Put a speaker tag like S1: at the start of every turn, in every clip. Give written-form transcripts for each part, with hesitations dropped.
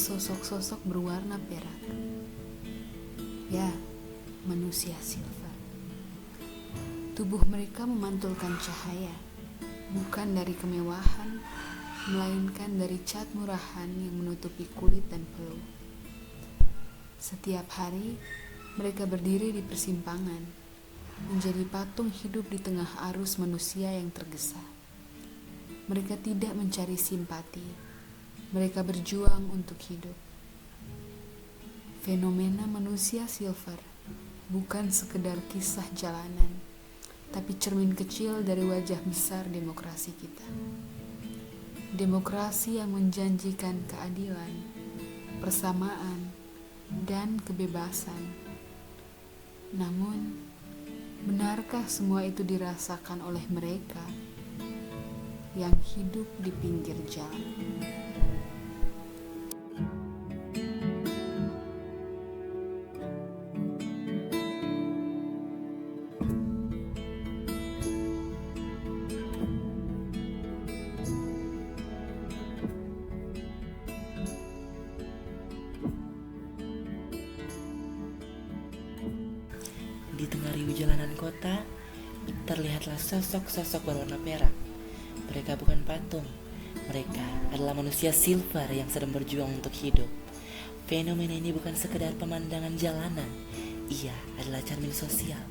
S1: sosok-sosok berwarna perak. Ya, manusia silver. Tubuh mereka memantulkan cahaya, bukan dari kemewahan, melainkan dari cat murahan yang menutupi kulit dan peluh. Setiap hari, mereka berdiri di persimpangan, menjadi patung hidup di tengah arus manusia yang tergesa. Mereka tidak mencari simpati, mereka berjuang untuk hidup. Fenomena manusia silver bukan sekedar kisah jalanan, tapi cermin kecil dari wajah besar demokrasi kita. Demokrasi yang menjanjikan keadilan, persamaan, dan kebebasan. Namun, benarkah semua itu dirasakan oleh mereka yang hidup di pinggir jalan?
S2: Di tengah riuh jalanan kota, terlihatlah sosok-sosok berwarna perak. Mereka bukan patung, mereka adalah manusia silver yang sedang berjuang untuk hidup. Fenomena ini bukan sekedar pemandangan jalanan, ia adalah cermin sosial,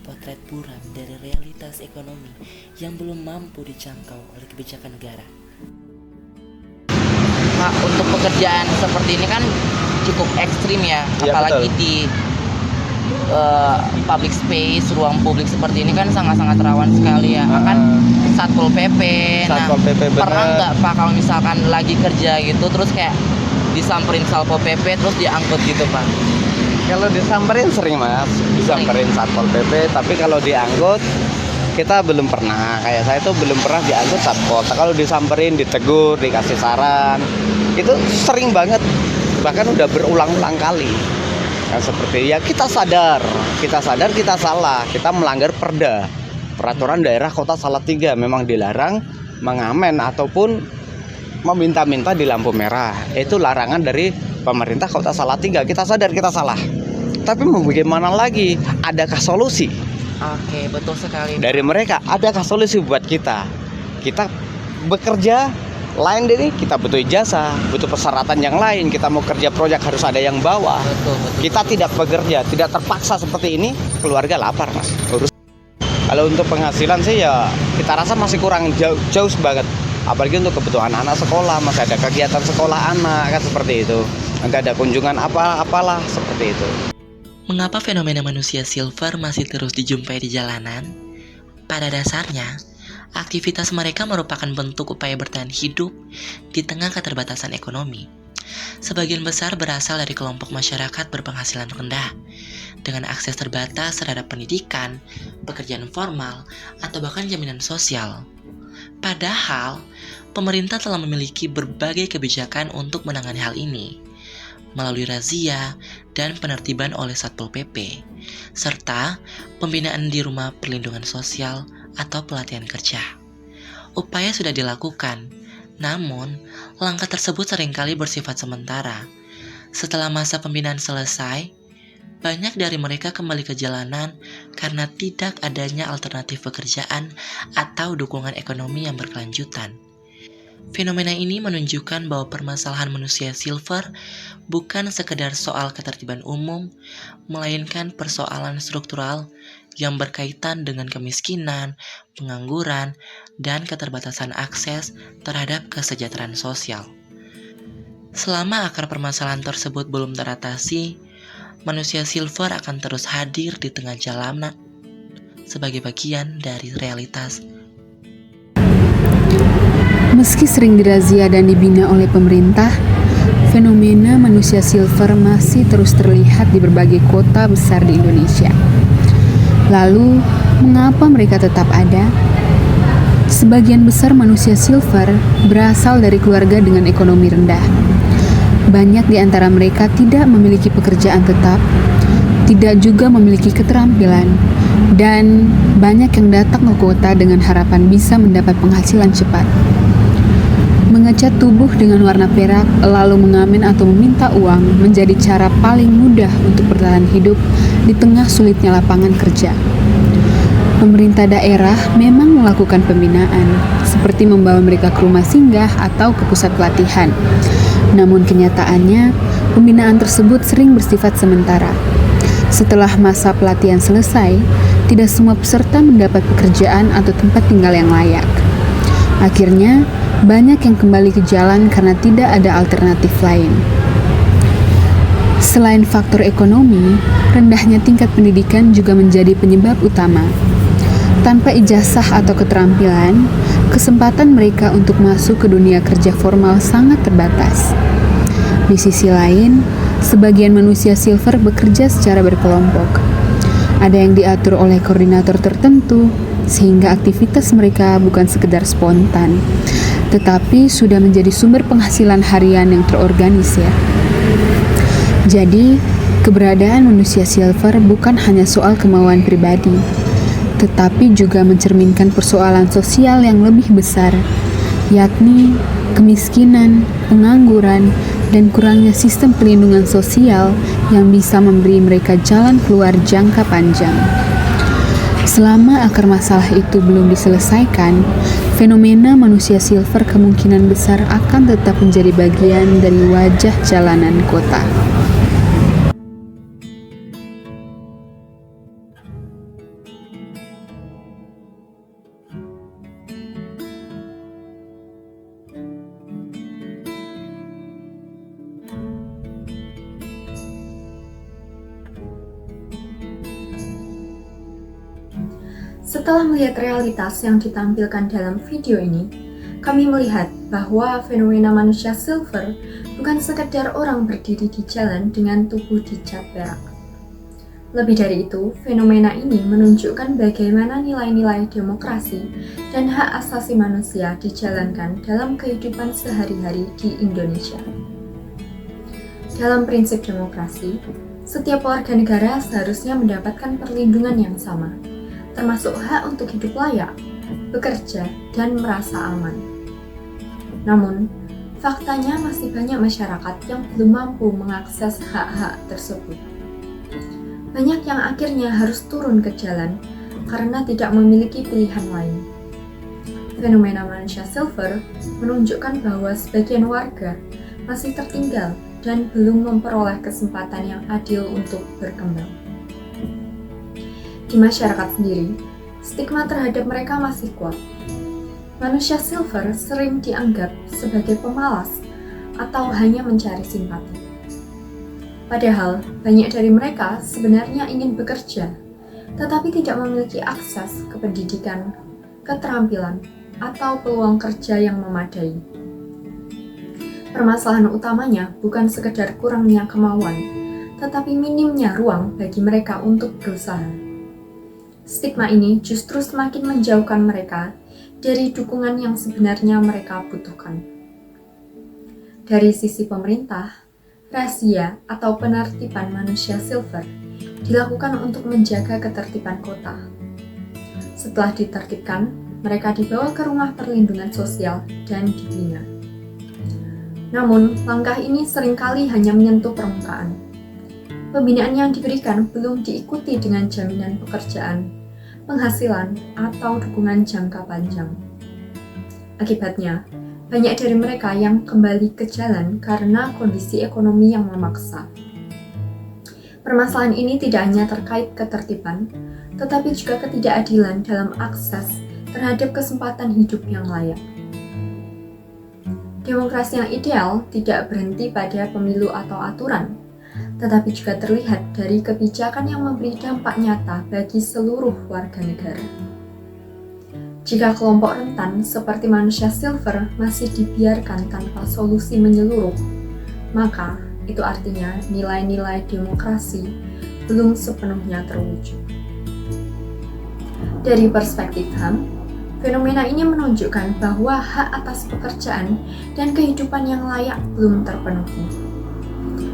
S2: potret buram dari realitas ekonomi yang belum mampu dijangkau oleh kebijakan negara.
S3: Nah, untuk pekerjaan seperti ini kan cukup ekstrim ya, apalagi
S4: betul.
S3: di public space, ruang publik seperti ini kan sangat-sangat rawan sekali ya. Kan Satpol PP.
S4: Satpol PP,
S3: pernah
S4: bener.
S3: nggak Pak kalau misalkan lagi kerja gitu terus kayak disamperin Satpol PP terus diangkut gitu Pak?
S4: Kalau disamperin sering mas, disamperin Satpol PP. Tapi kalau diangkut kita belum pernah. Kayak saya tuh belum pernah diangkut Satpol. Kalau disamperin, ditegur, dikasih saran, itu sering banget. Bahkan udah berulang-ulang kali. Nah, seperti ya kita sadar kita salah, kita melanggar peraturan daerah Kota Salatiga. Memang dilarang mengamen ataupun meminta-minta di lampu merah. Itu larangan dari pemerintah Kota Salatiga. Kita sadar kita salah. Tapi mau bagaimana lagi? Adakah solusi?
S3: Oke, betul sekali.
S4: Dari mereka, adakah solusi buat kita? Kita bekerja lain dari kita butuh ijazah, butuh persyaratan yang lain. Kita mau kerja proyek harus ada yang bawa.
S3: Betul.
S4: Kita tidak bekerja, tidak terpaksa seperti ini, keluarga lapar mas. Kalau untuk penghasilan sih ya kita rasa masih kurang, jauh banget. Apalagi untuk kebutuhan anak sekolah, masih ada kegiatan sekolah anak kan seperti itu. Nanti ada kunjungan apalah seperti itu.
S2: Mengapa fenomena manusia silver masih terus dijumpai di jalanan? Pada dasarnya, aktivitas mereka merupakan bentuk upaya bertahan hidup di tengah keterbatasan ekonomi. Sebagian besar berasal dari kelompok masyarakat berpenghasilan rendah, dengan akses terbatas terhadap pendidikan, pekerjaan formal, atau bahkan jaminan sosial. Padahal, pemerintah telah memiliki berbagai kebijakan untuk menangani hal ini, melalui razia dan penertiban oleh Satpol PP, serta pembinaan di rumah perlindungan sosial atau pelatihan kerja. Upaya sudah dilakukan, namun langkah tersebut seringkali bersifat sementara. Setelah masa pembinaan selesai, banyak dari mereka kembali ke jalanan karena tidak adanya alternatif pekerjaan atau dukungan ekonomi yang berkelanjutan. Fenomena ini menunjukkan bahwa permasalahan manusia silver bukan sekedar soal ketertiban umum, melainkan persoalan struktural yang berkaitan dengan kemiskinan, pengangguran, dan keterbatasan akses terhadap kesejahteraan sosial. Selama akar permasalahan tersebut belum teratasi, manusia silver akan terus hadir di tengah jalanan sebagai bagian dari realitas.
S1: Meski sering dirazia dan dibina oleh pemerintah, fenomena manusia silver masih terus terlihat di berbagai kota besar di Indonesia. Lalu, mengapa mereka tetap ada? Sebagian besar manusia silver berasal dari keluarga dengan ekonomi rendah. Banyak di antara mereka tidak memiliki pekerjaan tetap, tidak juga memiliki keterampilan, dan banyak yang datang ke kota dengan harapan bisa mendapat penghasilan cepat. Mengecat tubuh dengan warna perak, lalu mengamen atau meminta uang menjadi cara paling mudah untuk bertahan hidup di tengah sulitnya lapangan kerja. Pemerintah daerah memang melakukan pembinaan, seperti membawa mereka ke rumah singgah atau ke pusat pelatihan. Namun kenyataannya, pembinaan tersebut sering bersifat sementara. Setelah masa pelatihan selesai, tidak semua peserta mendapat pekerjaan atau tempat tinggal yang layak. Akhirnya, banyak yang kembali ke jalan karena tidak ada alternatif lain. Selain faktor ekonomi, rendahnya tingkat pendidikan juga menjadi penyebab utama. Tanpa ijazah atau keterampilan, kesempatan mereka untuk masuk ke dunia kerja formal sangat terbatas. Di sisi lain, sebagian manusia silver bekerja secara berkelompok. Ada yang diatur oleh koordinator tertentu, sehingga aktivitas mereka bukan sekedar spontan, tetapi sudah menjadi sumber penghasilan harian yang terorganisir. Jadi, keberadaan manusia silver bukan hanya soal kemauan pribadi, tetapi juga mencerminkan persoalan sosial yang lebih besar, yakni kemiskinan, pengangguran, dan kurangnya sistem perlindungan sosial yang bisa memberi mereka jalan keluar jangka panjang. Selama akar masalah itu belum diselesaikan, fenomena manusia silver kemungkinan besar akan tetap menjadi bagian dari wajah jalanan kota.
S5: Setelah melihat realitas yang ditampilkan dalam video ini, kami melihat bahwa fenomena manusia silver bukan sekedar orang berdiri di jalan dengan tubuh dicat perak. Lebih dari itu, fenomena ini menunjukkan bagaimana nilai-nilai demokrasi dan hak asasi manusia dijalankan dalam kehidupan sehari-hari di Indonesia. Dalam prinsip demokrasi, setiap warga negara seharusnya mendapatkan perlindungan yang sama, termasuk hak untuk hidup layak, bekerja, dan merasa aman. Namun, faktanya masih banyak masyarakat yang belum mampu mengakses hak-hak tersebut. Banyak yang akhirnya harus turun ke jalan karena tidak memiliki pilihan lain. Fenomena manusia silver menunjukkan bahwa sebagian warga masih tertinggal dan belum memperoleh kesempatan yang adil untuk berkembang. Di masyarakat sendiri, stigma terhadap mereka masih kuat. Manusia silver sering dianggap sebagai pemalas atau hanya mencari simpati. Padahal, banyak dari mereka sebenarnya ingin bekerja, tetapi tidak memiliki akses ke pendidikan, keterampilan, atau peluang kerja yang memadai. Permasalahan utamanya bukan sekedar kurangnya kemauan, tetapi minimnya ruang bagi mereka untuk berusaha. Stigma ini justru semakin menjauhkan mereka dari dukungan yang sebenarnya mereka butuhkan. Dari sisi pemerintah, razia atau penertiban manusia silver dilakukan untuk menjaga ketertiban kota. Setelah ditertibkan, mereka dibawa ke rumah perlindungan sosial dan dibina. Namun, langkah ini seringkali hanya menyentuh permukaan. Pembinaan yang diberikan belum diikuti dengan jaminan pekerjaan, penghasilan, atau dukungan jangka panjang. Akibatnya, banyak dari mereka yang kembali ke jalan karena kondisi ekonomi yang memaksa. Permasalahan ini tidak hanya terkait ketertiban, tetapi juga ketidakadilan dalam akses terhadap kesempatan hidup yang layak. Demokrasi yang ideal tidak berhenti pada pemilu atau aturan, tetapi juga terlihat dari kebijakan yang memberi dampak nyata bagi seluruh warga negara. Jika kelompok rentan seperti manusia silver masih dibiarkan tanpa solusi menyeluruh, maka itu artinya nilai-nilai demokrasi belum sepenuhnya terwujud. Dari perspektif HAM, fenomena ini menunjukkan bahwa hak atas pekerjaan dan kehidupan yang layak belum terpenuhi.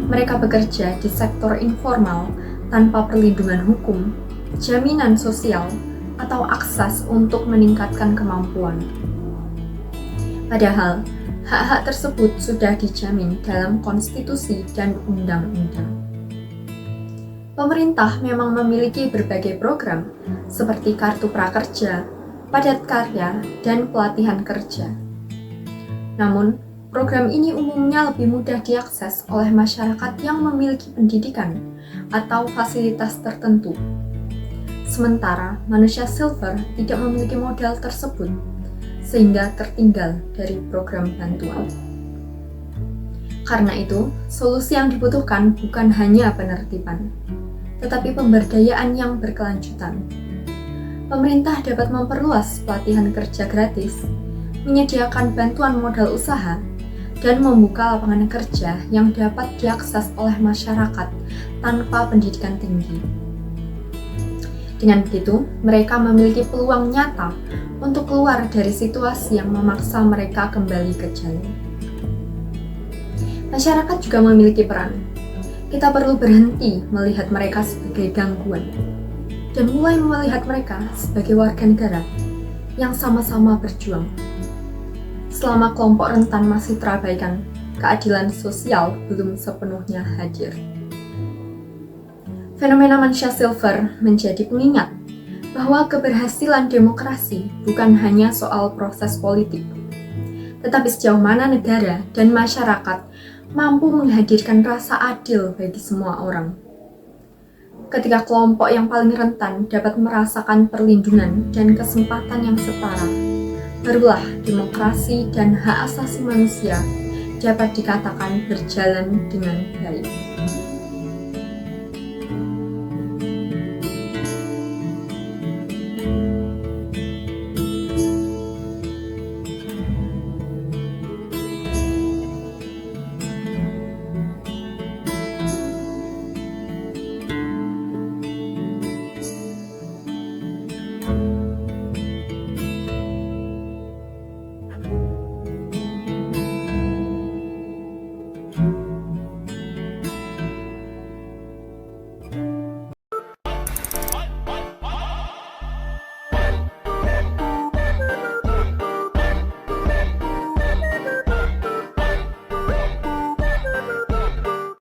S5: Mereka bekerja di sektor informal tanpa perlindungan hukum, jaminan sosial, atau akses untuk meningkatkan kemampuan. Padahal, hak-hak tersebut sudah dijamin dalam konstitusi dan undang-undang. Pemerintah memang memiliki berbagai program seperti Kartu Prakerja, Padat Karya, dan Pelatihan Kerja. Namun, program ini umumnya lebih mudah diakses oleh masyarakat yang memiliki pendidikan atau fasilitas tertentu. Sementara manusia silver tidak memiliki modal tersebut, sehingga tertinggal dari program bantuan. Karena itu, solusi yang dibutuhkan bukan hanya penertiban, tetapi pemberdayaan yang berkelanjutan. Pemerintah dapat memperluas pelatihan kerja gratis, menyediakan bantuan modal usaha, dan membuka lapangan kerja yang dapat diakses oleh masyarakat tanpa pendidikan tinggi. Dengan begitu, mereka memiliki peluang nyata untuk keluar dari situasi yang memaksa mereka kembali ke jalan. Masyarakat juga memiliki peran. Kita perlu berhenti melihat mereka sebagai gangguan dan mulai melihat mereka sebagai warga negara yang sama-sama berjuang. Selama kelompok rentan masih terabaikan, keadilan sosial belum sepenuhnya hadir. Fenomena manusia silver menjadi pengingat bahwa keberhasilan demokrasi bukan hanya soal proses politik, tetapi sejauh mana negara dan masyarakat mampu menghadirkan rasa adil bagi semua orang. Ketika kelompok yang paling rentan dapat merasakan perlindungan dan kesempatan yang setara, barulah demokrasi dan hak asasi manusia dapat dikatakan berjalan dengan baik.